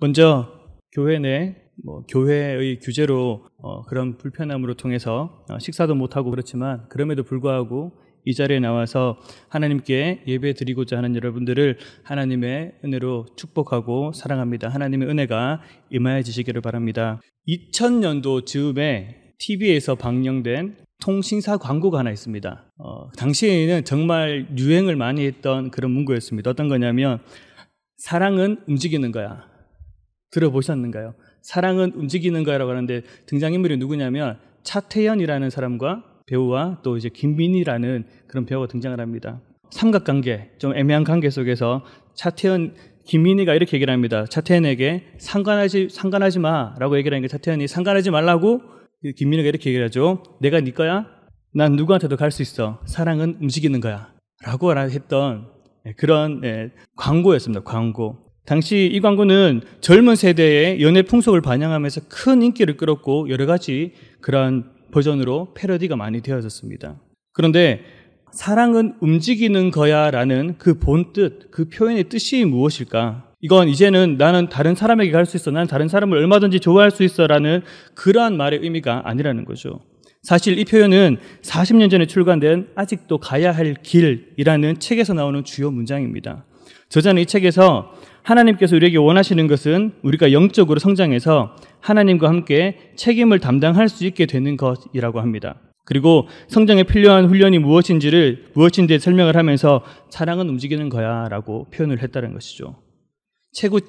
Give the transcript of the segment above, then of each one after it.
먼저 교회 내 교회의 규제로 그런 불편함으로 통해서 식사도 못하고 그렇지만 그럼에도 불구하고 이 자리에 나와서 하나님께 예배 드리고자 하는 여러분들을 하나님의 은혜로 축복하고 사랑합니다. 하나님의 은혜가 임하여 주시기를 바랍니다. 2000년도 즈음에 TV에서 방영된 통신사 광고가 하나 있습니다. 당시에는 정말 유행을 많이 했던 그런 문구였습니다. 어떤 거냐면 사랑은 움직이는 거야. 들어보셨는가요? 사랑은 움직이는 거야라고 하는데 등장인물이 누구냐면 차태현이라는 사람과 배우와 또 이제 김민희라는 그런 배우가 등장을 합니다. 삼각관계, 좀 애매한 관계 속에서 차태현, 김민희가 이렇게 얘기를 합니다. 차태현에게 상관하지 마라고 얘기를 하니까 차태현이 상관하지 말라고 김민희가 이렇게 얘기를 하죠. 내가 네 거야? 난 누구한테도 갈 수 있어. 사랑은 움직이는 거야. 라고 했던 그런 광고였습니다. 광고. 당시 이 광고는 젊은 세대의 연애 풍속을 반영하면서 큰 인기를 끌었고 여러 가지 그런 버전으로 패러디가 많이 되어졌습니다. 그런데 사랑은 움직이는 거야 라는 그 본뜻, 그 표현의 뜻이 무엇일까? 이건 이제는 나는 다른 사람에게 갈 수 있어. 나는 다른 사람을 얼마든지 좋아할 수 있어 라는 그러한 말의 의미가 아니라는 거죠. 사실 이 표현은 40년 전에 출간된 아직도 가야 할 길이라는 책에서 나오는 주요 문장입니다. 저자는 이 책에서 하나님께서 우리에게 원하시는 것은 우리가 영적으로 성장해서 하나님과 함께 책임을 담당할 수 있게 되는 것이라고 합니다. 그리고 성장에 필요한 훈련이 무엇인지 설명을 하면서 사랑은 움직이는 거야 라고 표현을 했다는 것이죠.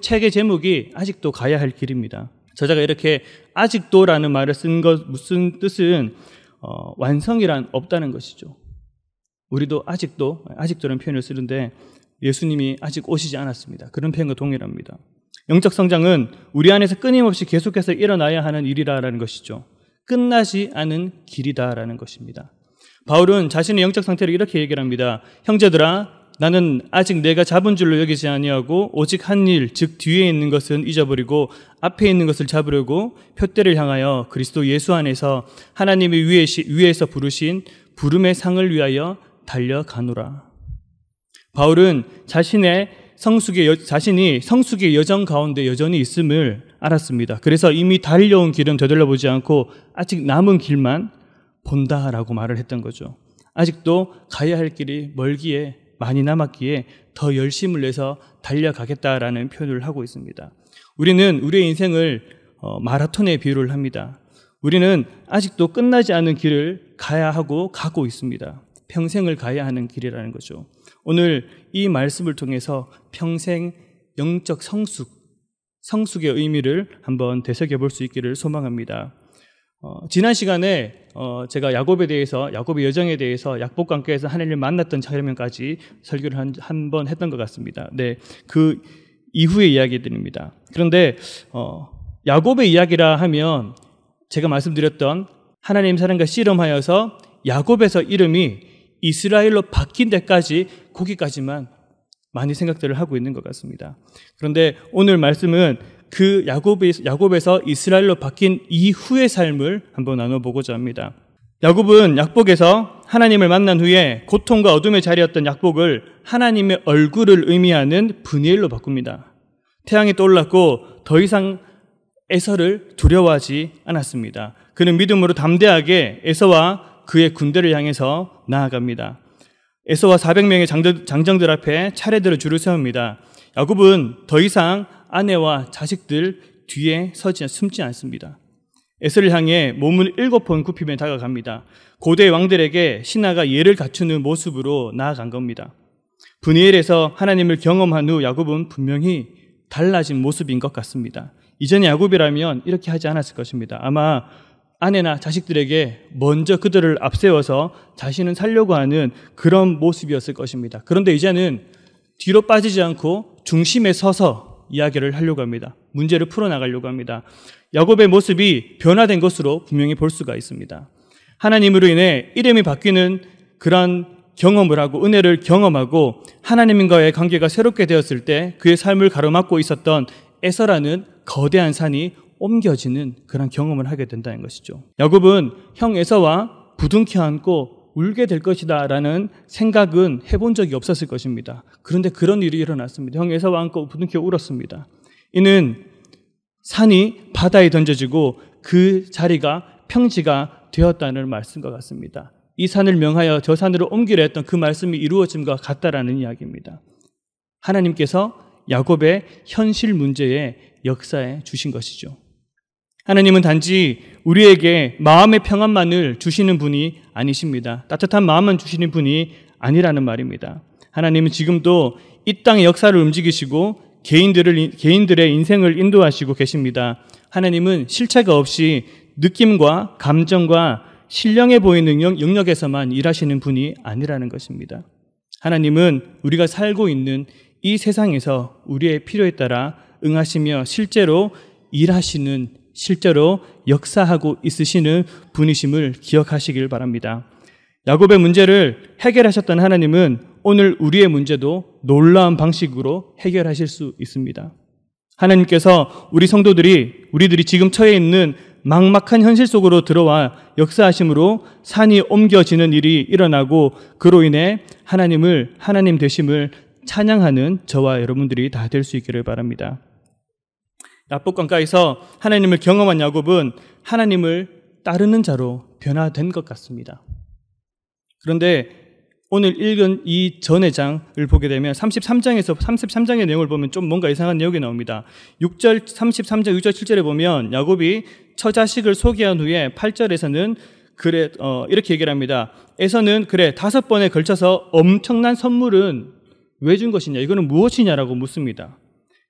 책의 제목이 아직도 가야 할 길입니다. 저자가 이렇게 아직도라는 말을 쓴 무슨 뜻은 완성이란 없다는 것이죠. 우리도 아직도라는 표현을 쓰는데 예수님이 아직 오시지 않았습니다. 그런 표현과 동일합니다. 영적 성장은 우리 안에서 끊임없이 계속해서 일어나야 하는 일이라는 것이죠. 끝나지 않은 길이다라는 것입니다. 바울은 자신의 영적 상태를 이렇게 얘기를 합니다. 형제들아, 나는 아직 내가 잡은 줄로 여기지 아니하고 오직 한 일, 즉 뒤에 있는 것은 잊어버리고 앞에 있는 것을 잡으려고 표대를 향하여 그리스도 예수 안에서 하나님이 위에서 부르신 부름의 상을 위하여 달려가노라. 바울은 자신이 성숙의 여정 가운데 여전히 있음을 알았습니다. 그래서 이미 달려온 길은 되돌아보지 않고 아직 남은 길만 본다라고 말을 했던 거죠. 아직도 가야 할 길이 멀기에 많이 남았기에 더 열심을 내서 달려가겠다라는 표현을 하고 있습니다. 우리는 우리의 인생을 마라톤에 비유를 합니다. 우리는 아직도 끝나지 않은 길을 가야 하고 가고 있습니다. 평생을 가야 하는 길이라는 거죠. 오늘 이 말씀을 통해서 평생 영적 성숙의 의미를 한번 되새겨볼 수 있기를 소망합니다. 지난 시간에 제가 야곱의 여정에 대해서 약복관계에서 하나님을 만났던 장면까지 설교를 한 번 했던 것 같습니다. 네, 그 이후의 이야기들입니다. 그런데 야곱의 이야기라 하면 제가 말씀드렸던 하나님 사랑과 씨름하여서 야곱에서 이름이 이스라엘로 바뀐 데까지 거기까지만 많이 생각들을 하고 있는 것 같습니다. 그런데 오늘 말씀은 그 야곱에서 이스라엘로 바뀐 이후의 삶을 한번 나눠보고자 합니다. 야곱은 약복에서 하나님을 만난 후에 고통과 어둠의 자리였던 약복을 하나님의 얼굴을 의미하는 브니엘로 바꿉니다. 태양이 떠올랐고 더 이상 에서를 두려워하지 않았습니다. 그는 믿음으로 담대하게 에서와 그의 군대를 향해서 나아갑니다. 에서와 400명의 장정들 앞에 차례대로 줄을 세웁니다. 야곱은 더 이상 아내와 자식들 뒤에 숨지 않습니다. 에서를 향해 몸을 7번 굽히며 다가갑니다. 고대 왕들에게 신하가 예를 갖추는 모습으로 나아간 겁니다. 브니엘에서 하나님을 경험한 후 야곱은 분명히 달라진 모습인 것 같습니다. 이전의 야곱이라면 이렇게 하지 않았을 것입니다. 아마 아내나 자식들에게 먼저 그들을 앞세워서 자신은 살려고 하는 그런 모습이었을 것입니다. 그런데 이제는 뒤로 빠지지 않고 중심에 서서 이야기를 하려고 합니다. 문제를 풀어나가려고 합니다. 야곱의 모습이 변화된 것으로 분명히 볼 수가 있습니다. 하나님으로 인해 이름이 바뀌는 그런 경험을 하고 은혜를 경험하고 하나님과의 관계가 새롭게 되었을 때 그의 삶을 가로막고 있었던 에서라는 거대한 산이 옮겨지는 그런 경험을 하게 된다는 것이죠. 야곱은 형 에서와 부둥켜 안고 울게 될 것이다 라는 생각은 해본 적이 없었을 것입니다. 그런데 그런 일이 일어났습니다. 형 에서와 안고 부둥켜 울었습니다. 이는 산이 바다에 던져지고 그 자리가 평지가 되었다는 말씀과 같습니다. 이 산을 명하여 저 산으로 옮기려 했던 그 말씀이 이루어짐과 같다라는 이야기입니다. 하나님께서 야곱의 현실 문제에 역사해 주신 것이죠. 하나님은 단지 우리에게 마음의 평안만을 주시는 분이 아니십니다. 따뜻한 마음만 주시는 분이 아니라는 말입니다. 하나님은 지금도 이 땅의 역사를 움직이시고 개인들의 인생을 인도하시고 계십니다. 하나님은 실체가 없이 느낌과 감정과 신령해 보이는 영역에서만 일하시는 분이 아니라는 것입니다. 하나님은 우리가 살고 있는 이 세상에서 우리의 필요에 따라 응하시며 실제로 일하시는, 실제로 역사하고 있으시는 분이심을 기억하시길 바랍니다. 야곱의 문제를 해결하셨던 하나님은 오늘 우리의 문제도 놀라운 방식으로 해결하실 수 있습니다. 하나님께서 우리들이 지금 처해 있는 막막한 현실 속으로 들어와 역사하심으로 산이 옮겨지는 일이 일어나고 그로 인해 하나님 되심을 찬양하는 저와 여러분들이 다 될 수 있기를 바랍니다. 야복강가에서 하나님을 경험한 야곱은 하나님을 따르는 자로 변화된 것 같습니다. 그런데 오늘 읽은 이 전의 장을 보게 되면 33장의 내용을 보면 좀 뭔가 이상한 내용이 나옵니다. 33장 6절 7절에 보면 야곱이 처자식을 소개한 후에 8절에서는 이렇게 얘기를 합니다. 에서는 5번에 걸쳐서 엄청난 선물은 왜 준 것이냐, 이거는 무엇이냐라고 묻습니다.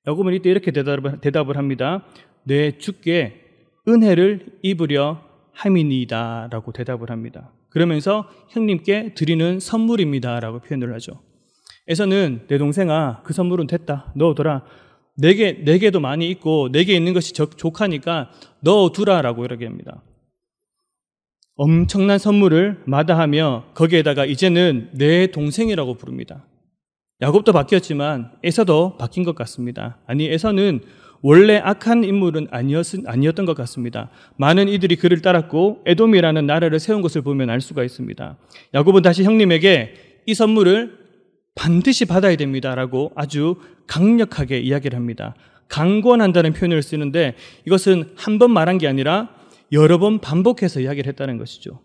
야곱은 이때 이렇게 대답을 합니다. 내 주께 은혜를 입으려 함이니이다 라고 대답을 합니다. 그러면서 형님께 드리는 선물입니다 라고 표현을 하죠. 에서는 내 동생아, 그 선물은 됐다, 넣어둬라. 내게도 많이 있고 내게 있는 것이 족하니까 넣어두라 라고 이렇게 합니다. 엄청난 선물을 마다하며 거기에다가 이제는 내 동생이라고 부릅니다. 야곱도 바뀌었지만 에서도 바뀐 것 같습니다. 아니, 에서는 원래 악한 인물은 아니었던 것 같습니다. 많은 이들이 그를 따랐고 에돔이라는 나라를 세운 것을 보면 알 수가 있습니다. 야곱은 다시 형님에게 이 선물을 반드시 받아야 됩니다라고 아주 강력하게 이야기를 합니다. 강권한다는 표현을 쓰는데 이것은 한 번 말한 게 아니라 여러 번 반복해서 이야기를 했다는 것이죠.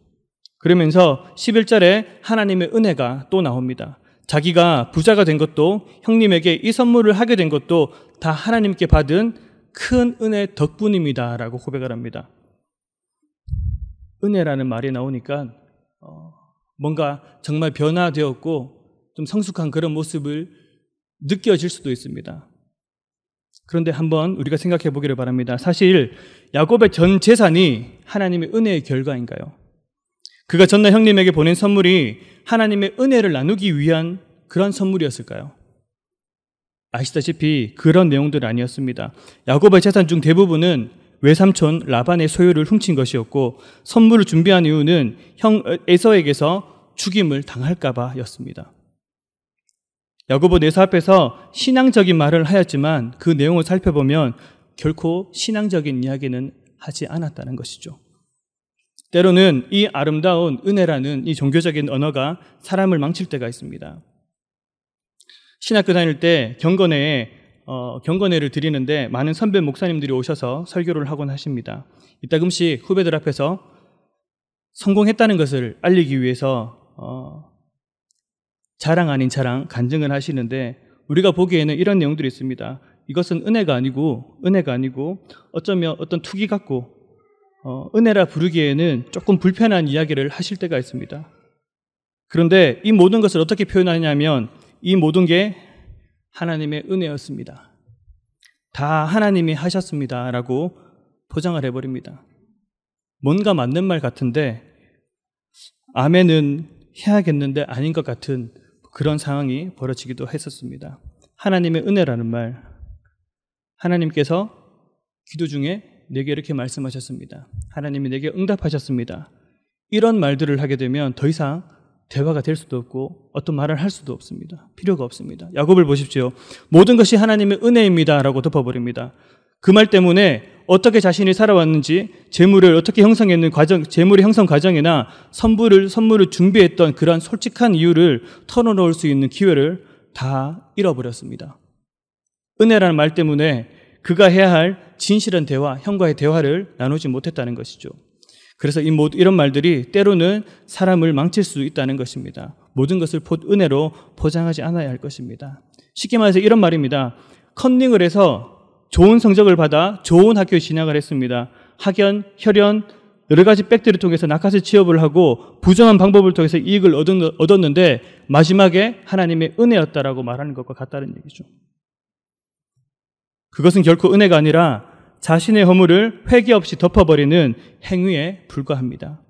그러면서 11절에 하나님의 은혜가 또 나옵니다. 자기가 부자가 된 것도, 형님에게 이 선물을 하게 된 것도 다 하나님께 받은 큰 은혜 덕분입니다 라고 고백을 합니다. 은혜라는 말이 나오니까 뭔가 정말 변화되었고 좀 성숙한 그런 모습을 느껴질 수도 있습니다. 그런데 한번 우리가 생각해 보기를 바랍니다. 사실 야곱의 전 재산이 하나님의 은혜의 결과인가요? 그가 전날 형님에게 보낸 선물이 하나님의 은혜를 나누기 위한 그런 선물이었을까요? 아시다시피 그런 내용들은 아니었습니다. 야곱의 재산 중 대부분은 외삼촌 라반의 소유를 훔친 것이었고 선물을 준비한 이유는 형 에서에게서 죽임을 당할까 봐였습니다. 야곱은 에서 앞에서 신앙적인 말을 하였지만 그 내용을 살펴보면 결코 신앙적인 이야기는 하지 않았다는 것이죠. 때로는 이 아름다운 은혜라는 이 종교적인 언어가 사람을 망칠 때가 있습니다. 신학교 다닐 때 경건회를 드리는데 많은 선배 목사님들이 오셔서 설교를 하곤 하십니다. 이따금씩 후배들 앞에서 성공했다는 것을 알리기 위해서 자랑 아닌 자랑, 간증을 하시는데 우리가 보기에는 이런 내용들이 있습니다. 이것은 은혜가 아니고 어쩌면 어떤 투기 같고 은혜라 부르기에는 조금 불편한 이야기를 하실 때가 있습니다. 그런데 이 모든 것을 어떻게 표현하냐면 이 모든 게 하나님의 은혜였습니다. 다 하나님이 하셨습니다 라고 포장을 해버립니다. 뭔가 맞는 말 같은데 아멘은 해야겠는데 아닌 것 같은 그런 상황이 벌어지기도 했었습니다. 하나님의 은혜라는 말, 하나님께서 기도 중에 내게 이렇게 말씀하셨습니다. 하나님이 내게 응답하셨습니다. 이런 말들을 하게 되면 더 이상 대화가 될 수도 없고 어떤 말을 할 수도 없습니다. 필요가 없습니다. 야곱을 보십시오. 모든 것이 하나님의 은혜입니다 라고 덮어버립니다. 그 말 때문에 어떻게 자신이 살아왔는지, 재물을 어떻게 형성했는 과정, 재물의 형성 과정이나 선물을 준비했던 그런 솔직한 이유를 털어놓을 수 있는 기회를 다 잃어버렸습니다. 은혜라는 말 때문에 그가 해야 할 진실한 대화, 형과의 대화를 나누지 못했다는 것이죠. 그래서 이런 말들이 때로는 사람을 망칠 수 있다는 것입니다. 모든 것을 은혜로 포장하지 않아야 할 것입니다. 쉽게 말해서 이런 말입니다. 컨닝을 해서 좋은 성적을 받아 좋은 학교에 진학을 했습니다. 학연, 혈연, 여러 가지 백들을 통해서 낙하산 취업을 하고 부정한 방법을 통해서 이익을 얻었는데 마지막에 하나님의 은혜였다라고 말하는 것과 같다는 얘기죠. 그것은 결코 은혜가 아니라 자신의 허물을 회개 없이 덮어버리는 행위에 불과합니다.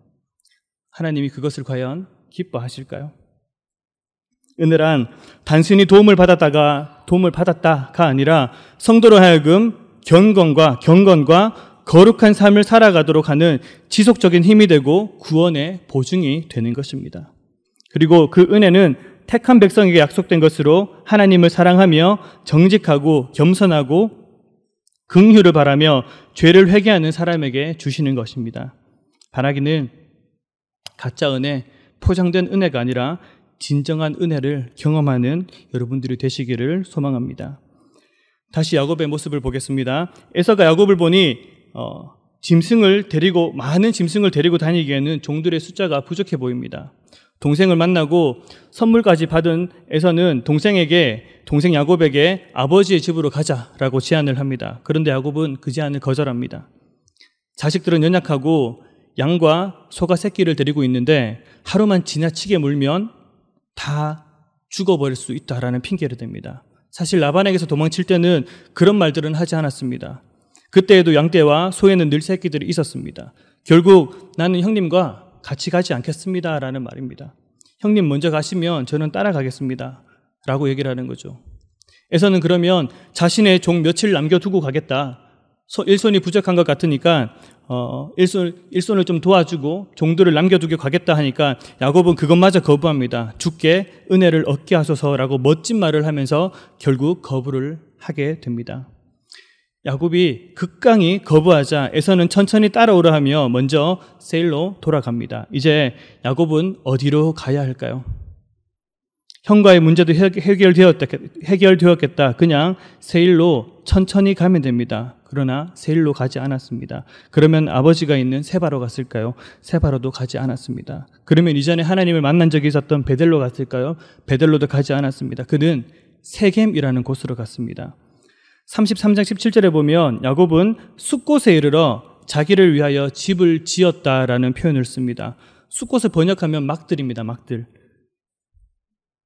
하나님이 그것을 과연 기뻐하실까요? 은혜란 단순히 도움을 받았다가 아니라 성도로 하여금 경건과 거룩한 삶을 살아가도록 하는 지속적인 힘이 되고 구원의 보증이 되는 것입니다. 그리고 그 은혜는 택한 백성에게 약속된 것으로 하나님을 사랑하며 정직하고 겸손하고 긍휼을 바라며 죄를 회개하는 사람에게 주시는 것입니다. 바라기는 가짜 은혜, 포장된 은혜가 아니라 진정한 은혜를 경험하는 여러분들이 되시기를 소망합니다. 다시 야곱의 모습을 보겠습니다. 에서가 야곱을 보니 많은 짐승을 데리고 다니기에는 종들의 숫자가 부족해 보입니다. 동생을 만나고 선물까지 받은 에서는 동생 야곱에게 아버지의 집으로 가자라고 제안을 합니다. 그런데 야곱은 그 제안을 거절합니다. 자식들은 연약하고 양과 소가 새끼를 데리고 있는데 하루만 지나치게 물면 다 죽어버릴 수 있다라는 핑계를 댑니다. 사실 라반에게서 도망칠 때는 그런 말들은 하지 않았습니다. 그때에도 양떼와 소에는 늘 새끼들이 있었습니다. 결국 나는 형님과 같이 가지 않겠습니다 라는 말입니다. 형님 먼저 가시면 저는 따라가겠습니다 라고 얘기를 하는 거죠. 에서는 그러면 자신의 종 며칠 남겨두고 가겠다. 일손이 부족한 것 같으니까 일손을 좀 도와주고 종들을 남겨두고 가겠다 하니까 야곱은 그것마저 거부합니다. 주께 은혜를 얻게 하소서라고 멋진 말을 하면서 결국 거부를 하게 됩니다. 야곱이 극강히 거부하자 에서는 천천히 따라오라 하며 먼저 세일로 돌아갑니다. 이제 야곱은 어디로 가야 할까요? 형과의 문제도 해결되었겠다. 그냥 세일로 천천히 가면 됩니다. 그러나 세일로 가지 않았습니다. 그러면 아버지가 있는 세바로 갔을까요? 세바로도 가지 않았습니다. 그러면 이전에 하나님을 만난 적이 있었던 베델로 갔을까요? 베델로도 가지 않았습니다. 그는 세겜이라는 곳으로 갔습니다. 33장 17절에 보면 야곱은 숫곳에 이르러 자기를 위하여 집을 지었다라는 표현을 씁니다. 숫곳을 번역하면 막들입니다. 막들.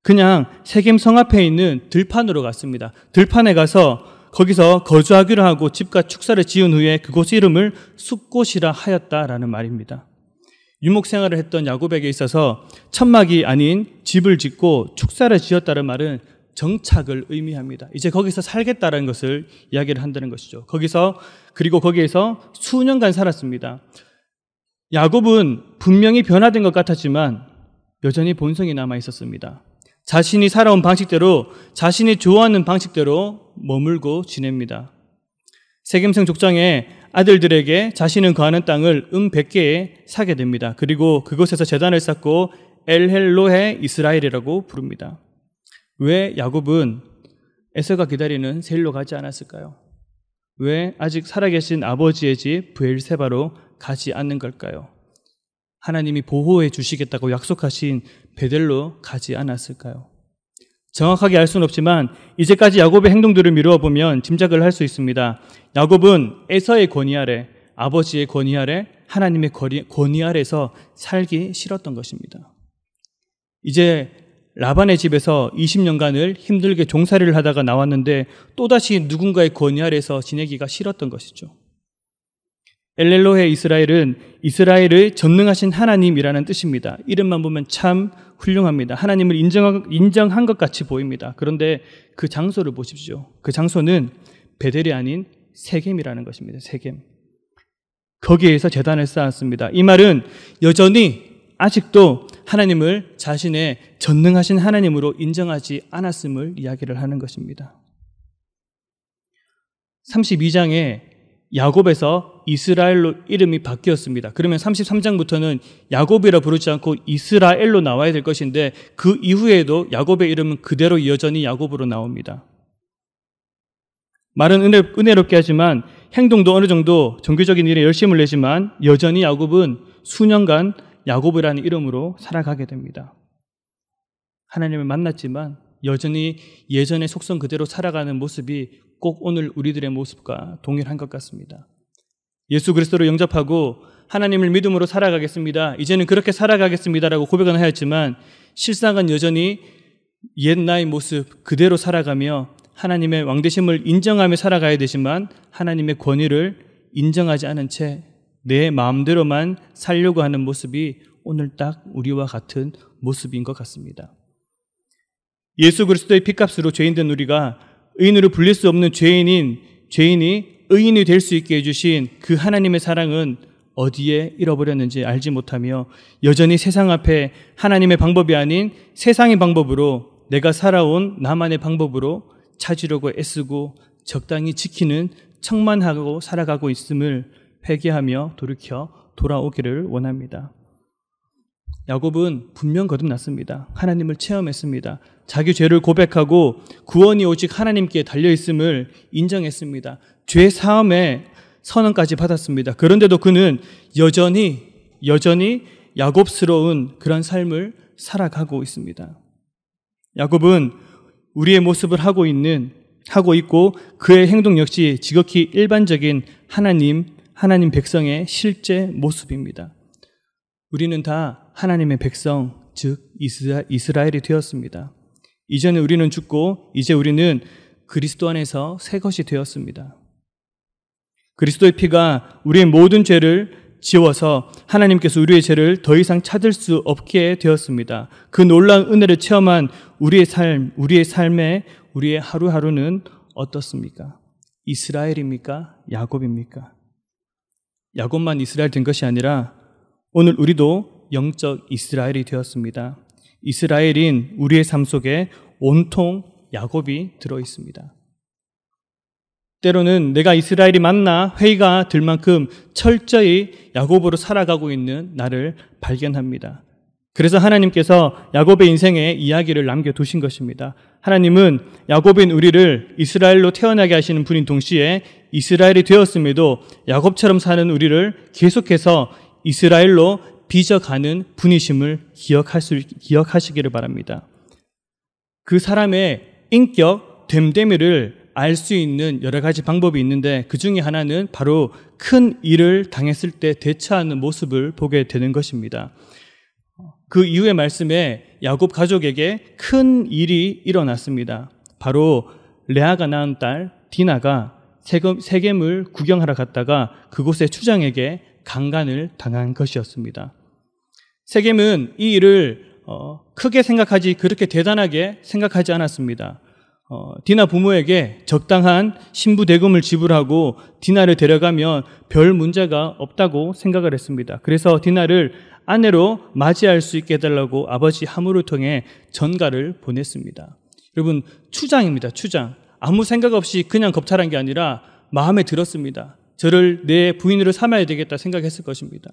그냥 세겜 성 앞에 있는 들판으로 갔습니다. 들판에 가서 거기서 거주하기로 하고 집과 축사를 지은 후에 그곳 이름을 숫곳이라 하였다라는 말입니다. 유목 생활을 했던 야곱에게 있어서 천막이 아닌 집을 짓고 축사를 지었다는 말은 정착을 의미합니다. 이제 거기서 살겠다는 것을 이야기를 한다는 것이죠. 그리고 거기에서 수년간 살았습니다. 야곱은 분명히 변화된 것 같았지만 여전히 본성이 남아 있었습니다. 자신이 살아온 방식대로, 자신이 좋아하는 방식대로 머물고 지냅니다. 세겜성 족장의 아들들에게 자신은 거하는 땅을 100개에 사게 됩니다. 그리고 그곳에서 제단을 쌓고 엘헬로헤 이스라엘이라고 부릅니다. 왜 야곱은 에서가 기다리는 세일로 가지 않았을까요? 왜 아직 살아계신 아버지의 집 브엘세바로 가지 않는 걸까요? 하나님이 보호해 주시겠다고 약속하신 베델로 가지 않았을까요? 정확하게 알 수는 없지만 이제까지 야곱의 행동들을 미루어 보면 짐작을 할 수 있습니다. 야곱은 에서의 권위 아래, 아버지의 권위 아래, 하나님의 권위 아래서 살기 싫었던 것입니다. 이제 라반의 집에서 20년간을 힘들게 종살이를 하다가 나왔는데 또다시 누군가의 권위 아래서 지내기가 싫었던 것이죠. 엘렐로헤 이스라엘은 이스라엘의 전능하신 하나님이라는 뜻입니다. 이름만 보면 참 훌륭합니다. 하나님을 인정한 것 같이 보입니다. 그런데 그 장소를 보십시오. 그 장소는 베델이 아닌 세겜이라는 것입니다. 세겜. 거기에서 제단을 쌓았습니다. 이 말은 여전히 아직도 하나님을 자신의 전능하신 하나님으로 인정하지 않았음을 이야기를 하는 것입니다. 32장에 야곱에서 이스라엘로 이름이 바뀌었습니다. 그러면 33장부터는 야곱이라 부르지 않고 이스라엘로 나와야 될 것인데 그 이후에도 야곱의 이름은 그대로 여전히 야곱으로 나옵니다. 말은 은혜롭게 하지만 행동도 어느 정도 종교적인 일에 열심을 내지만 여전히 야곱은 수년간 야곱이라는 이름으로 살아가게 됩니다. 하나님을 만났지만 여전히 예전의 속성 그대로 살아가는 모습이 꼭 오늘 우리들의 모습과 동일한 것 같습니다. 예수 그리스도를 영접하고 하나님을 믿음으로 살아가겠습니다. 이제는 그렇게 살아가겠습니다라고 고백은 하였지만 실상은 여전히 옛 나의 모습 그대로 살아가며 하나님의 왕되심을 인정하며 살아가야 되지만 하나님의 권위를 인정하지 않은 채 내 마음대로만 살려고 하는 모습이 오늘 딱 우리와 같은 모습인 것 같습니다. 예수 그리스도의 피값으로 죄인된 우리가 의인으로 불릴 수 없는 죄인이 의인이 될 수 있게 해주신 그 하나님의 사랑은 어디에 잃어버렸는지 알지 못하며 여전히 세상 앞에 하나님의 방법이 아닌 세상의 방법으로 내가 살아온 나만의 방법으로 찾으려고 애쓰고 적당히 지키는 척만 하고 살아가고 있음을 회개하며 돌이켜 돌아오기를 원합니다. 야곱은 분명 거듭났습니다. 하나님을 체험했습니다. 자기 죄를 고백하고 구원이 오직 하나님께 달려있음을 인정했습니다. 죄 사함의 선언까지 받았습니다. 그런데도 그는 여전히 야곱스러운 그런 삶을 살아가고 있습니다. 야곱은 우리의 모습을 하고 있고 그의 행동 역시 지극히 일반적인 하나님 백성의 실제 모습입니다. 우리는 다 하나님의 백성, 즉 이스라엘이 되었습니다. 이전에 우리는 죽고 이제 우리는 그리스도 안에서 새 것이 되었습니다. 그리스도의 피가 우리의 모든 죄를 지워서 하나님께서 우리의 죄를 더 이상 찾을 수 없게 되었습니다. 그 놀라운 은혜를 체험한 우리의 삶에 우리의 하루하루는 어떻습니까? 이스라엘입니까? 야곱입니까? 야곱만 이스라엘 된 것이 아니라 오늘 우리도 영적 이스라엘이 되었습니다. 이스라엘인 우리의 삶 속에 온통 야곱이 들어있습니다. 때로는 내가 이스라엘이 맞나 회의가 들 만큼 철저히 야곱으로 살아가고 있는 나를 발견합니다. 그래서 하나님께서 야곱의 인생에 이야기를 남겨두신 것입니다. 하나님은 야곱인 우리를 이스라엘로 태어나게 하시는 분인 동시에 이스라엘이 되었음에도 야곱처럼 사는 우리를 계속해서 이스라엘로 빚어가는 분이심을 기억하시기를 바랍니다. 그 사람의 인격, 됨됨이를 알 수 있는 여러 가지 방법이 있는데 그 중에 하나는 바로 큰 일을 당했을 때 대처하는 모습을 보게 되는 것입니다. 그 이후의 말씀에 야곱 가족에게 큰 일이 일어났습니다. 바로 레아가 낳은 딸 디나가 세겜을 구경하러 갔다가 그곳의 추장에게 강간을 당한 것이었습니다. 세겜은 이 일을 크게 그렇게 대단하게 생각하지 않았습니다. 디나 부모에게 적당한 신부 대금을 지불하고 디나를 데려가면 별 문제가 없다고 생각을 했습니다. 그래서 디나를 아내로 맞이할 수 있게 해달라고 아버지 하물을 통해 전가를 보냈습니다. 여러분, 추장입니다. 추장. 아무 생각 없이 그냥 겁탈한 게 아니라 마음에 들었습니다. 저를 내 부인으로 삼아야 되겠다 생각했을 것입니다.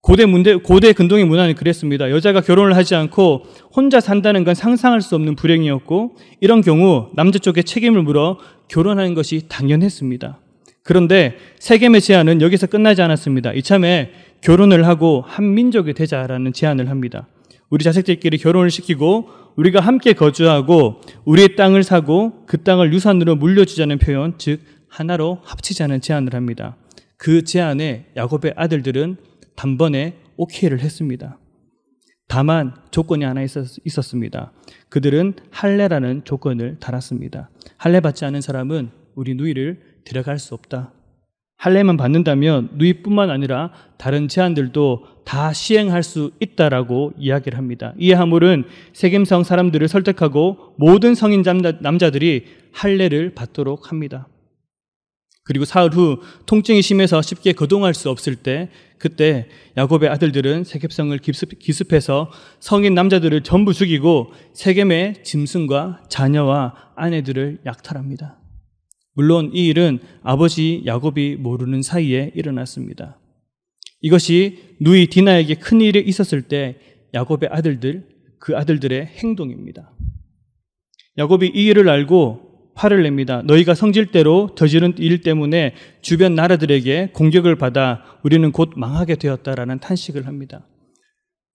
고대 근동의 문화는 그랬습니다. 여자가 결혼을 하지 않고 혼자 산다는 건 상상할 수 없는 불행이었고 이런 경우 남자 쪽에 책임을 물어 결혼하는 것이 당연했습니다. 그런데 세겜의 제안은 여기서 끝나지 않았습니다. 이참에 결혼을 하고 한 민족이 되자라는 제안을 합니다. 우리 자식들끼리 결혼을 시키고 우리가 함께 거주하고 우리의 땅을 사고 그 땅을 유산으로 물려주자는 표현, 즉 하나로 합치자는 제안을 합니다. 그 제안에 야곱의 아들들은 단번에 오케이를 했습니다. 다만 조건이 하나 있었습니다. 그들은 할례라는 조건을 달았습니다. 할례 받지 않은 사람은 우리 누이를 데려갈 수 없다. 할례만 받는다면 누이뿐만 아니라 다른 제안들도 다 시행할 수 있다라고 이야기를 합니다. 이에 하물은 세겜성 사람들을 설득하고 모든 성인 남자들이 할례를 받도록 합니다. 그리고 사흘 후 통증이 심해서 쉽게 거동할 수 없을 때 그때 야곱의 아들들은 세겜성을 기습해서 성인 남자들을 전부 죽이고 세겜의 짐승과 자녀와 아내들을 약탈합니다. 물론 이 일은 아버지 야곱이 모르는 사이에 일어났습니다. 이것이 누이 디나에게 큰 일이 있었을 때 야곱의 아들들의 행동입니다. 야곱이 이 일을 알고 화를 냅니다. 너희가 성질대로 저지른 일 때문에 주변 나라들에게 공격을 받아 우리는 곧 망하게 되었다라는 탄식을 합니다.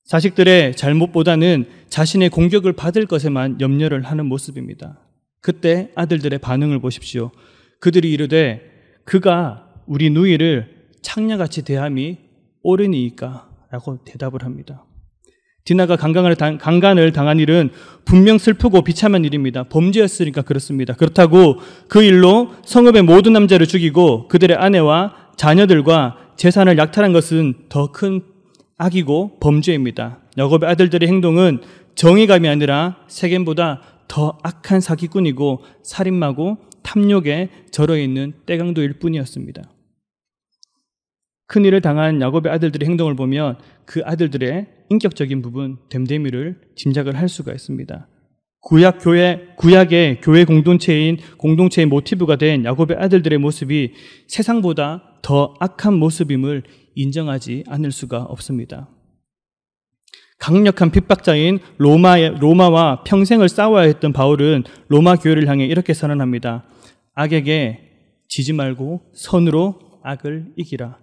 자식들의 잘못보다는 자신의 공격을 받을 것에만 염려를 하는 모습입니다. 그때 아들들의 반응을 보십시오. 그들이 이르되 그가 우리 누이를 창녀같이 대함이 옳으니이까? 라고 대답을 합니다. 디나가 강간을 당한 일은 분명 슬프고 비참한 일입니다. 범죄였으니까 그렇습니다. 그렇다고 그 일로 성읍의 모든 남자를 죽이고 그들의 아내와 자녀들과 재산을 약탈한 것은 더 큰 악이고 범죄입니다. 야곱의 아들들의 행동은 정의감이 아니라 세겜보다 더 악한 사기꾼이고 살인마고 탐욕에 절어있는 떼강도일 뿐이었습니다. 큰일을 당한 야곱의 아들들의 행동을 보면 그 아들들의 인격적인 부분, 됨됨이를 짐작을 할 수가 있습니다. 구약의 교회 공동체의 모티브가 된 야곱의 아들들의 모습이 세상보다 더 악한 모습임을 인정하지 않을 수가 없습니다. 강력한 핍박자인 로마와 평생을 싸워야 했던 바울은 로마 교회를 향해 이렇게 선언합니다. 악에게 지지 말고 선으로 악을 이기라.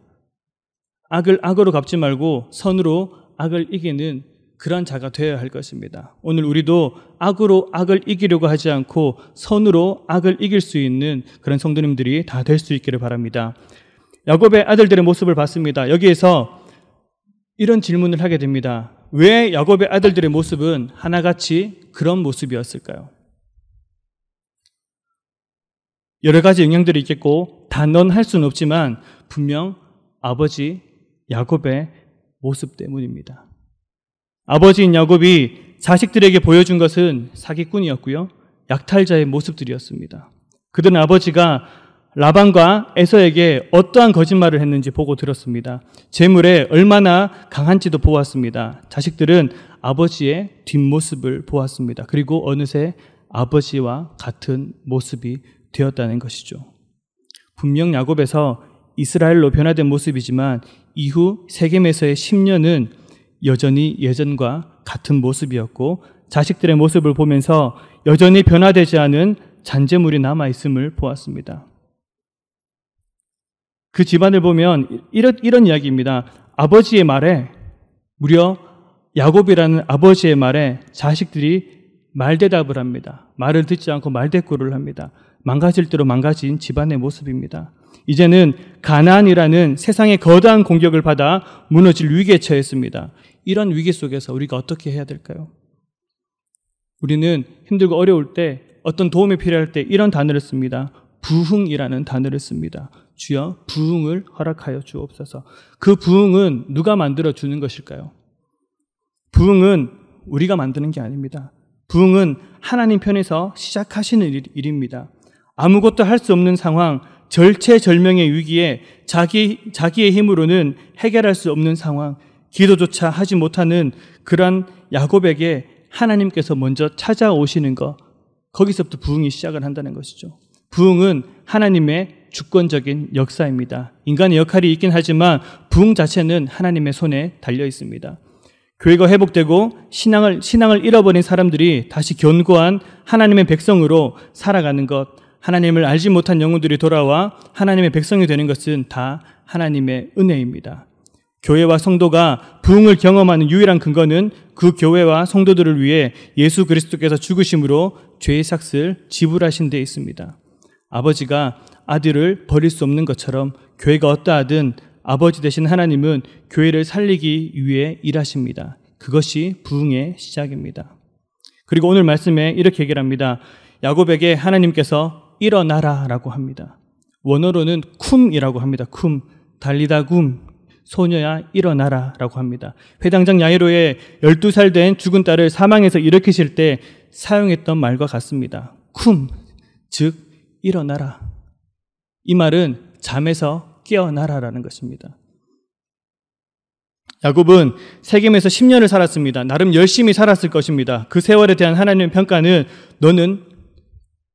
악을 악으로 갚지 말고 선으로 악을 이기는 그런 자가 되어야 할 것입니다. 오늘 우리도 악으로 악을 이기려고 하지 않고 선으로 악을 이길 수 있는 그런 성도님들이 다 될 수 있기를 바랍니다. 야곱의 아들들의 모습을 봤습니다. 여기에서 이런 질문을 하게 됩니다. 왜 야곱의 아들들의 모습은 하나같이 그런 모습이었을까요? 여러 가지 영향들이 있겠고 단언할 수는 없지만 분명 아버지 야곱의 모습 때문입니다. 아버지인 야곱이 자식들에게 보여준 것은 사기꾼이었고요. 약탈자의 모습들이었습니다. 그들은 아버지가 라반과 에서에게 어떠한 거짓말을 했는지 보고 들었습니다. 재물에 얼마나 강한지도 보았습니다. 자식들은 아버지의 뒷모습을 보았습니다. 그리고 어느새 아버지와 같은 모습이 되었다는 것이죠. 분명 야곱에서 이스라엘로 변화된 모습이지만 이후 세겜에서의 10년은 여전히 예전과 같은 모습이었고 자식들의 모습을 보면서 여전히 변화되지 않은 잔재물이 남아있음을 보았습니다. 그 집안을 보면 이런 이야기입니다. 아버지의 말에 무려 야곱이라는 아버지의 말에 자식들이 말대답을 합니다. 말을 듣지 않고 말대꾸를 합니다. 망가질 대로 망가진 집안의 모습입니다. 이제는 가나안이라는 세상의 거대한 공격을 받아 무너질 위기에 처했습니다. 이런 위기 속에서 우리가 어떻게 해야 될까요? 우리는 힘들고 어려울 때 어떤 도움이 필요할 때 이런 단어를 씁니다. 부흥이라는 단어를 씁니다. 주여 부흥을 허락하여 주옵소서. 그 부흥은 누가 만들어 주는 것일까요? 부흥은 우리가 만드는 게 아닙니다. 부흥은 하나님 편에서 시작하시는 일입니다. 아무것도 할 수 없는 상황, 절체절명의 위기에 자기의 힘으로는 해결할 수 없는 상황, 기도조차 하지 못하는 그런 야곱에게 하나님께서 먼저 찾아오시는 것, 거기서부터 부흥이 시작을 한다는 것이죠. 부흥은 하나님의 주권적인 역사입니다. 인간의 역할이 있긴 하지만 부흥 자체는 하나님의 손에 달려 있습니다. 교회가 회복되고 신앙을 잃어버린 사람들이 다시 견고한 하나님의 백성으로 살아가는 것, 하나님을 알지 못한 영혼들이 돌아와 하나님의 백성이 되는 것은 다 하나님의 은혜입니다. 교회와 성도가 부흥을 경험하는 유일한 근거는 그 교회와 성도들을 위해 예수 그리스도께서 죽으심으로 죄의 삭을 지불하신 데 있습니다. 아버지가 아들을 버릴 수 없는 것처럼 교회가 어떠하든 아버지 되신 하나님은 교회를 살리기 위해 일하십니다. 그것이 부흥의 시작입니다. 그리고 오늘 말씀에 이렇게 얘기를 합니다. 야곱에게 하나님께서 일어나라 라고 합니다. 원어로는 쿰이라고 합니다. 쿰, 달리다 굼, 소녀야 일어나라 라고 합니다. 회당장 야이로의 12살 된 죽은 딸을 사망해서 일으키실 때 사용했던 말과 같습니다. 쿰, 즉 일어나라. 이 말은 잠에서 깨어나라라는 것입니다. 야곱은 세겜에서 10년을 살았습니다. 나름 열심히 살았을 것입니다. 그 세월에 대한 하나님의 평가는 너는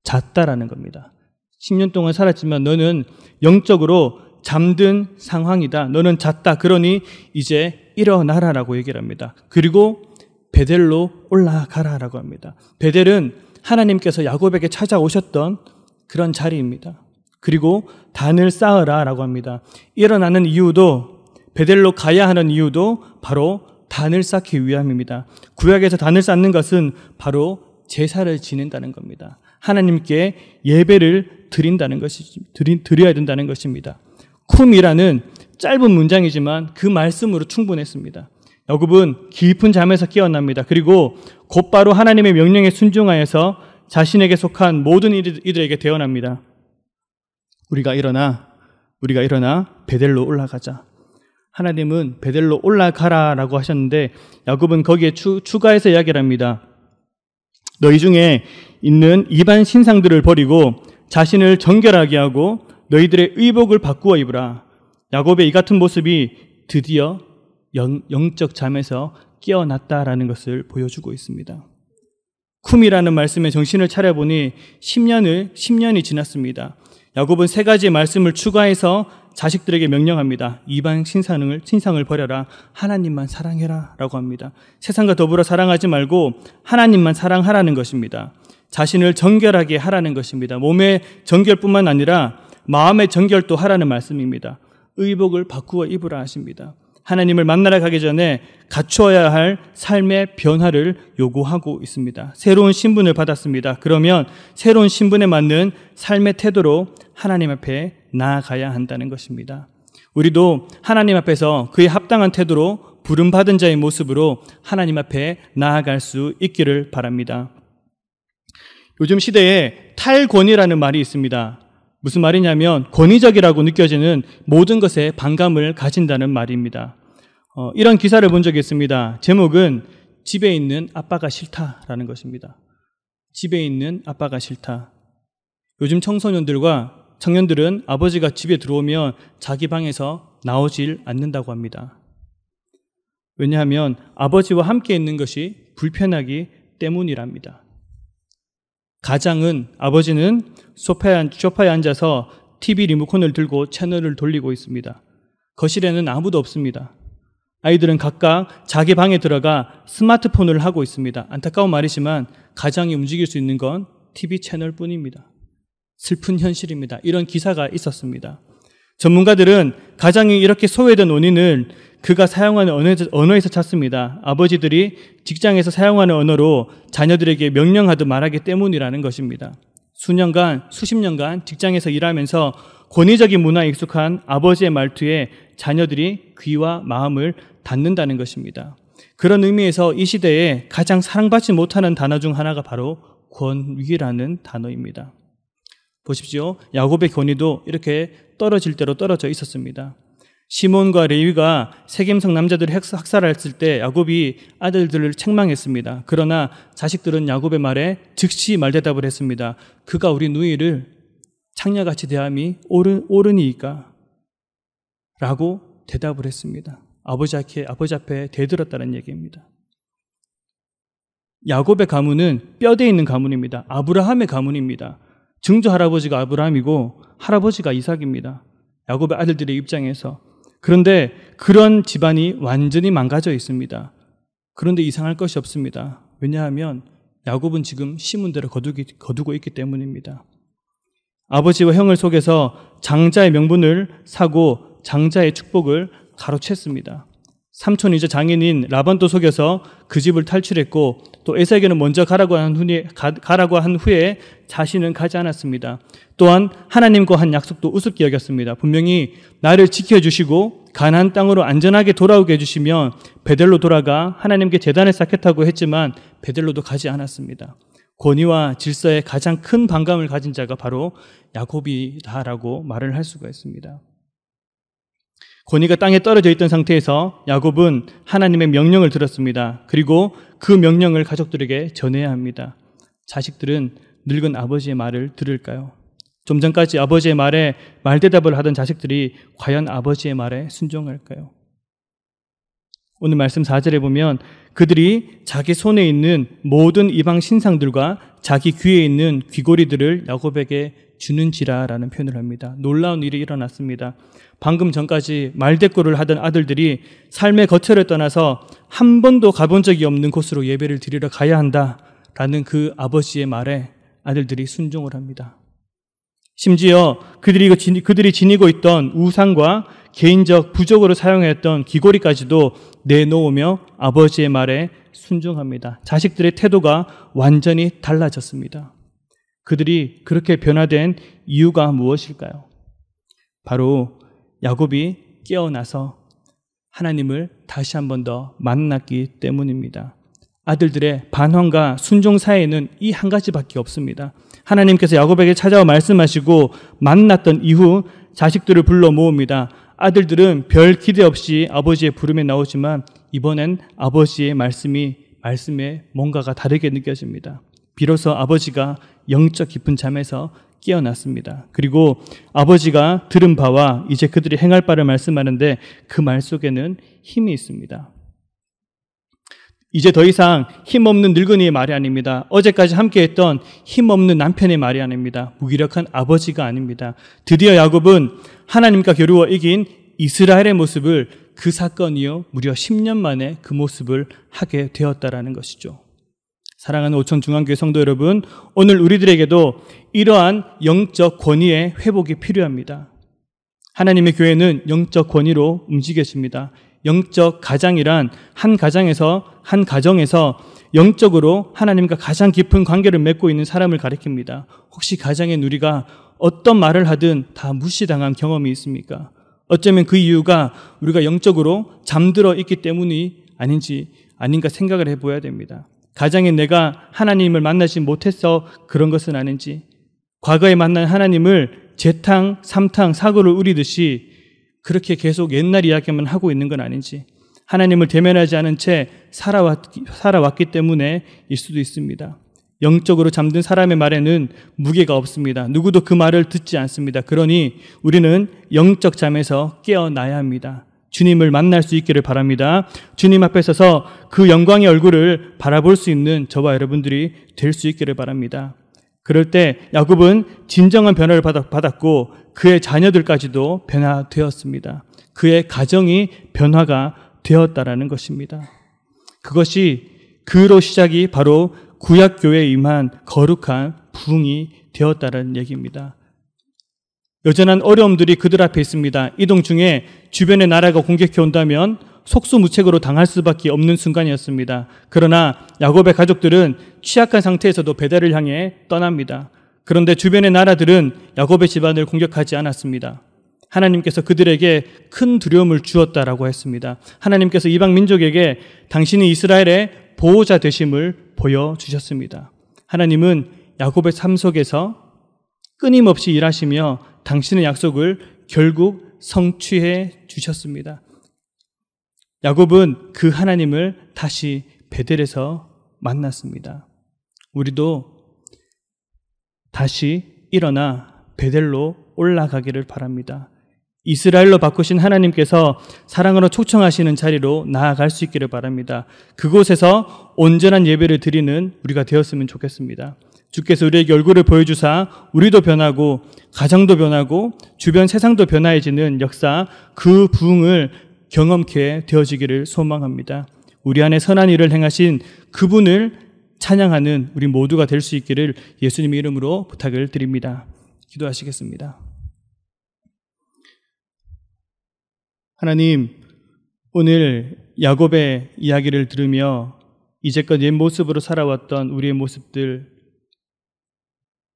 잤다라는 겁니다. 10년 동안 살았지만 너는 영적으로 잠든 상황이다. 너는 잤다. 그러니 이제 일어나라라고 얘기를 합니다. 그리고 베델로 올라가라라고 합니다. 베델은 하나님께서 야곱에게 찾아오셨던 그런 자리입니다. 그리고 단을 쌓으라 라고 합니다. 일어나는 이유도, 베델로 가야 하는 이유도 바로 단을 쌓기 위함입니다. 구약에서 단을 쌓는 것은 바로 제사를 지낸다는 겁니다. 하나님께 예배를 드려야 된다는 것입니다. 쿰이라는 짧은 문장이지만 그 말씀으로 충분했습니다. 야곱은 깊은 잠에서 깨어납니다. 그리고 곧바로 하나님의 명령에 순종하여서 자신에게 속한 모든 이들에게 대언합니다. 우리가 일어나 베델로 올라가자. 하나님은 베델로 올라가라라고 하셨는데 야곱은 거기에 추가해서 이야기를 합니다. 너희 중에 있는 이방 신상들을 버리고 자신을 정결하게 하고 너희들의 의복을 바꾸어 입으라. 야곱의 이 같은 모습이 드디어 영적 잠에서 깨어났다라는 것을 보여주고 있습니다. 쿰이라는 말씀에 정신을 차려보니 10년이 지났습니다. 야곱은 3가지의 말씀을 추가해서 자식들에게 명령합니다. 이방 신상을 버려라. 하나님만 사랑해라 라고 합니다. 세상과 더불어 사랑하지 말고 하나님만 사랑하라는 것입니다. 자신을 정결하게 하라는 것입니다. 몸의 정결뿐만 아니라 마음의 정결도 하라는 말씀입니다. 의복을 바꾸어 입으라 하십니다. 하나님을 만나러 가기 전에 갖추어야 할 삶의 변화를 요구하고 있습니다. 새로운 신분을 받았습니다. 그러면 새로운 신분에 맞는 삶의 태도로 하나님 앞에 나아가야 한다는 것입니다. 우리도 하나님 앞에서 그에 합당한 태도로 부름받은 자의 모습으로 하나님 앞에 나아갈 수 있기를 바랍니다. 요즘 시대에 탈권위라는 말이 있습니다. 무슨 말이냐면 권위적이라고 느껴지는 모든 것에 반감을 가진다는 말입니다. 이런 기사를 본 적이 있습니다. 제목은 집에 있는 아빠가 싫다라는 것입니다. 집에 있는 아빠가 싫다. 요즘 청년들은 아버지가 집에 들어오면 자기 방에서 나오질 않는다고 합니다. 왜냐하면 아버지와 함께 있는 것이 불편하기 때문이랍니다. 아버지는 소파에 앉아서 TV 리모컨을 들고 채널을 돌리고 있습니다. 거실에는 아무도 없습니다. 아이들은 각각 자기 방에 들어가 스마트폰을 하고 있습니다. 안타까운 말이지만 가장이 움직일 수 있는 건 TV 채널뿐입니다. 슬픈 현실입니다. 이런 기사가 있었습니다. 전문가들은 가장이 이렇게 소외된 원인을 그가 사용하는 언어에서 찾습니다. 아버지들이 직장에서 사용하는 언어로 자녀들에게 명령하듯 말하기 때문이라는 것입니다. 수십 년간 직장에서 일하면서 권위적인 문화에 익숙한 아버지의 말투에 자녀들이 귀와 마음을 닫는다는 것입니다. 그런 의미에서 이 시대에 가장 사랑받지 못하는 단어 중 하나가 바로 권위라는 단어입니다. 보십시오. 야곱의 권위도 이렇게 떨어질 대로 떨어져 있었습니다. 시몬과 레위가 세겜성 남자들을 학살했을 때 야곱이 아들들을 책망했습니다. 그러나 자식들은 야곱의 말에 즉시 말대답을 했습니다. 그가 우리 누이를 창녀같이 대함이 옳으니이까? 라고 대답을 했습니다. 아버지 앞에 대들었다는 얘기입니다. 야곱의 가문은 뼈대에 있는 가문입니다. 아브라함의 가문입니다. 증조 할아버지가 아브라함이고 할아버지가 이삭입니다. 야곱의 아들들의 입장에서. 그런데 그런 집안이 완전히 망가져 있습니다. 그런데 이상할 것이 없습니다. 왜냐하면 야곱은 지금 시문대로 거두고 있기 때문입니다. 아버지와 형을 속여서 장자의 명분을 사고 장자의 축복을 가로챘습니다. 삼촌이자 장인인 라반도 속여서 그 집을 탈출했고 또 에사에게는 먼저 가라고 한 후에 자신은 가지 않았습니다. 또한 하나님과 한 약속도 우습게 여겼습니다. 분명히 나를 지켜주시고 가나안 땅으로 안전하게 돌아오게 해주시면 베델로 돌아가 하나님께 제단을 쌓겠다고 했지만 베델로도 가지 않았습니다. 권위와 질서에 가장 큰 반감을 가진 자가 바로 야곱이다라고 말을 할 수가 있습니다. 권위가 땅에 떨어져 있던 상태에서 야곱은 하나님의 명령을 들었습니다. 그리고 그 명령을 가족들에게 전해야 합니다. 자식들은 늙은 아버지의 말을 들을까요? 좀 전까지 아버지의 말에 말대답을 하던 자식들이 과연 아버지의 말에 순종할까요? 오늘 말씀 4절에 보면 그들이 자기 손에 있는 모든 이방 신상들과 자기 귀에 있는 귀고리들을 야곱에게 주는지라라는 표현을 합니다. 놀라운 일이 일어났습니다. 방금 전까지 말대꾸를 하던 아들들이 삶의 거처를 떠나서 한 번도 가본 적이 없는 곳으로 예배를 드리러 가야 한다라는 그 아버지의 말에 아들들이 순종을 합니다. 심지어 그들이 지니고 있던 우상과 개인적 부족으로 사용했던 귀고리까지도 내놓으며 아버지의 말에 순종합니다. 자식들의 태도가 완전히 달라졌습니다. 그들이 그렇게 변화된 이유가 무엇일까요? 바로 야곱이 깨어나서 하나님을 다시 한 번 더 만났기 때문입니다. 아들들의 반환과 순종 사이에는 이 한 가지밖에 없습니다. 하나님께서 야곱에게 찾아와 말씀하시고 만났던 이후 자식들을 불러 모읍니다. 아들들은 별 기대 없이 아버지의 부름에 나오지만 이번엔 아버지의 말씀에 뭔가가 다르게 느껴집니다. 비로소 아버지가 영적 깊은 잠에서 깨어났습니다. 그리고 아버지가 들은 바와 이제 그들이 행할 바를 말씀하는데 그 말 속에는 힘이 있습니다. 이제 더 이상 힘없는 늙은이의 말이 아닙니다. 어제까지 함께했던 힘없는 남편의 말이 아닙니다. 무기력한 아버지가 아닙니다. 드디어 야곱은 하나님과 겨루어 이긴 이스라엘의 모습을, 그 사건이요 무려 10년 만에 그 모습을 하게 되었다라는 것이죠. 사랑하는 오천중앙교회 성도 여러분, 오늘 우리들에게도 이러한 영적 권위의 회복이 필요합니다. 하나님의 교회는 영적 권위로 움직여집니다. 영적 가장이란 한 가정에서 영적으로 하나님과 가장 깊은 관계를 맺고 있는 사람을 가리킵니다. 혹시 가정의 누리가 어떤 말을 하든 다 무시당한 경험이 있습니까? 어쩌면 그 이유가 우리가 영적으로 잠들어 있기 때문이 아닌가 생각을 해봐야 됩니다. 가정에 내가 하나님을 만나지 못해서 그런 것은 아닌지, 과거에 만난 하나님을 재탕, 삼탕, 사고를 우리듯이 그렇게 계속 옛날 이야기만 하고 있는 건 아닌지, 하나님을 대면하지 않은 채 살아왔기 때문에 일 수도 있습니다. 영적으로 잠든 사람의 말에는 무게가 없습니다. 누구도 그 말을 듣지 않습니다. 그러니 우리는 영적 잠에서 깨어나야 합니다. 주님을 만날 수 있기를 바랍니다. 주님 앞에 서서 그 영광의 얼굴을 바라볼 수 있는 저와 여러분들이 될 수 있기를 바랍니다. 그럴 때 야곱은 진정한 변화를 받았고 그의 자녀들까지도 변화되었습니다. 그의 가정이 변화가 되었다라는 것입니다. 그것이 그로 시작이 바로 구약교회에 임한 거룩한 부흥이 되었다는 얘기입니다. 여전한 어려움들이 그들 앞에 있습니다. 이동 중에 주변의 나라가 공격해 온다면 속수무책으로 당할 수밖에 없는 순간이었습니다. 그러나 야곱의 가족들은 취약한 상태에서도 베델을 향해 떠납니다. 그런데 주변의 나라들은 야곱의 집안을 공격하지 않았습니다. 하나님께서 그들에게 큰 두려움을 주었다라고 했습니다. 하나님께서 이방 민족에게 당신이 이스라엘의 보호자 되심을 보여주셨습니다. 하나님은 야곱의 삶 속에서 끊임없이 일하시며 당신의 약속을 결국 성취해 주셨습니다. 야곱은 그 하나님을 다시 베델에서 만났습니다. 우리도 다시 일어나 베델로 올라가기를 바랍니다. 이스라엘로 바꾸신 하나님께서 사랑으로 초청하시는 자리로 나아갈 수 있기를 바랍니다. 그곳에서 온전한 예배를 드리는 우리가 되었으면 좋겠습니다. 주께서 우리에게 얼굴을 보여주사 우리도 변하고 가정도 변하고 주변 세상도 변화해지는 역사, 그 부흥을 경험케 되어지기를 소망합니다. 우리 안에 선한 일을 행하신 그분을 찬양하는 우리 모두가 될 수 있기를 예수님의 이름으로 부탁을 드립니다. 기도하시겠습니다. 하나님, 오늘 야곱의 이야기를 들으며 이제껏 옛 모습으로 살아왔던 우리의 모습들,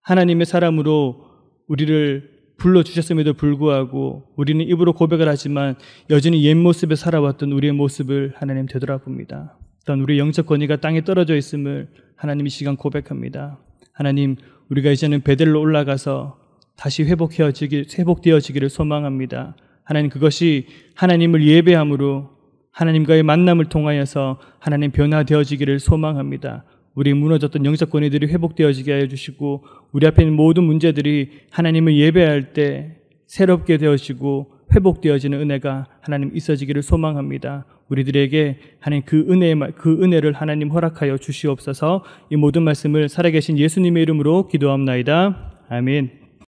하나님의 사람으로 우리를 불러주셨음에도 불구하고 우리는 입으로 고백을 하지만 여전히 옛 모습에 살아왔던 우리의 모습을 하나님 되돌아봅니다. 어떤 우리의 영적 권위가 땅에 떨어져 있음을 하나님 이 시간 고백합니다. 하나님, 우리가 이제는 베델로 올라가서 다시 회복되어지기를 소망합니다. 하나님, 그것이 하나님을 예배함으로 하나님과의 만남을 통하여서 하나님 변화되어지기를 소망합니다. 우리 무너졌던 영적 권위들이 회복되어지게 하여 주시고 우리 앞에 있는 모든 문제들이 하나님을 예배할 때 새롭게 되어지고 회복되어지는 은혜가 하나님 있어지기를 소망합니다. 우리들에게 하나님 그 은혜를 하나님 허락하여 주시옵소서. 이 모든 말씀을 살아계신 예수님의 이름으로 기도합나이다. 아멘.